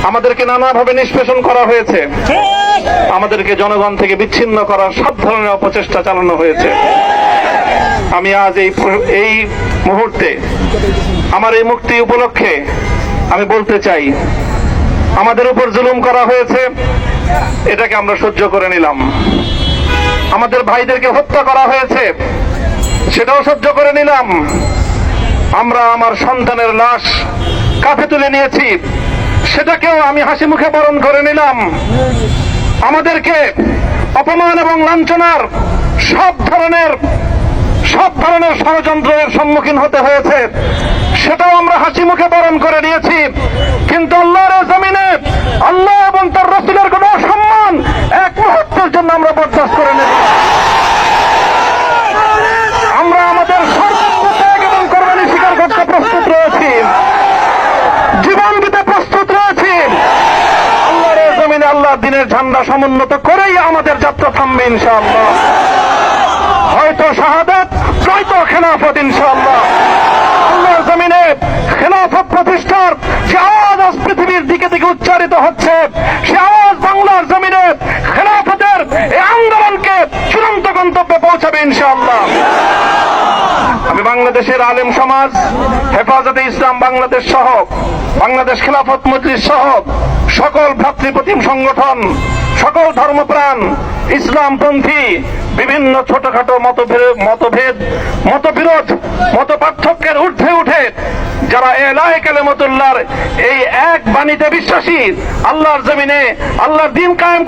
আমাদেরকে নানাভাবে নিষ্পেষণ করা হয়েছে, আমাদেরকে জনগণ থেকে বিচ্ছিন্ন করার সব ধরনের অপচেষ্টা চালানো হয়েছে। আমি আজ এই মুহূর্তে আমার এই মুক্তি উপলক্ষে আমি বলতে চাই, আমাদের উপর জুলুম করা হয়েছে, এটাকে আমরা সহ্য করে নিলাম। আমাদের ভাইদেরকে হত্যা করা হয়েছে, সেটাও সহ্য করে নিলাম। আমরা আমার সন্তানের লাশ কাঁধে তুলে নিয়েছি, সেটাকেও আমি হাসি মুখে বরণ করে নিলাম। আমাদেরকে অপমান এবং লাঞ্ছনার সব ধরনের ষড়যন্ত্রের সম্মুখীন হতে হয়েছে, সেটাও আমরা হাসি মুখে বরণ করে নিয়েছি। কিন্তু আল্লাহর জমিনে আল্লাহ এবং তার রাসূলের কোন সম্মান এক মুহূর্তের জন্য আমরা বরদাস্ত করে নেব। আমরা আমাদের সর্বোচ্চ ত্যাগ এবং কোরবানি স্বীকার করতে প্রস্তুত রয়েছি, জীবন দিতে প্রস্তুত রয়েছি। আল্লাহর জমিনে আল্লাহর দ্বীনের ঝান্ডা সমুন্নত করেই আমাদের যাত্রা থামবে ইনশাআল্লাহ। হয়তো শাহাদাত, নয়তো খেলাফত ইনশাআল্লাহ। আল্লাহর জমিনে খেলাফত প্রতিষ্ঠার যে আওয়াজ আজ পৃথিবীর দিকে দিকে উচ্চারিত হচ্ছে, সে আওয়াজ বাংলার জমিনে খেলাফতের এই আন্দোলনকে চূড়ান্ত গন্তব্যে পৌঁছাবে ইনশাআল্লাহ। আমি বাংলাদেশের আলেম সমাজ, হেফাজতে ইসলাম বাংলাদেশ সহ বাংলাদেশ খেলাফত মজলিস সহ সকল ভ্রাতৃপ্রতিম সংগঠন, সকল ধর্মপ্রাণ ইসলামপন্থী বিভিন্ন ছোটখাটো মতবিরোধ, মত পার্থক্যের ঊর্ধ্বে উঠে যারা এলাহে কালেমাতুল্লাহর এই এক বাণীতে বিশ্বাসী, আল্লাহর জমিনে আল্লাহর দ্বীন কায়েম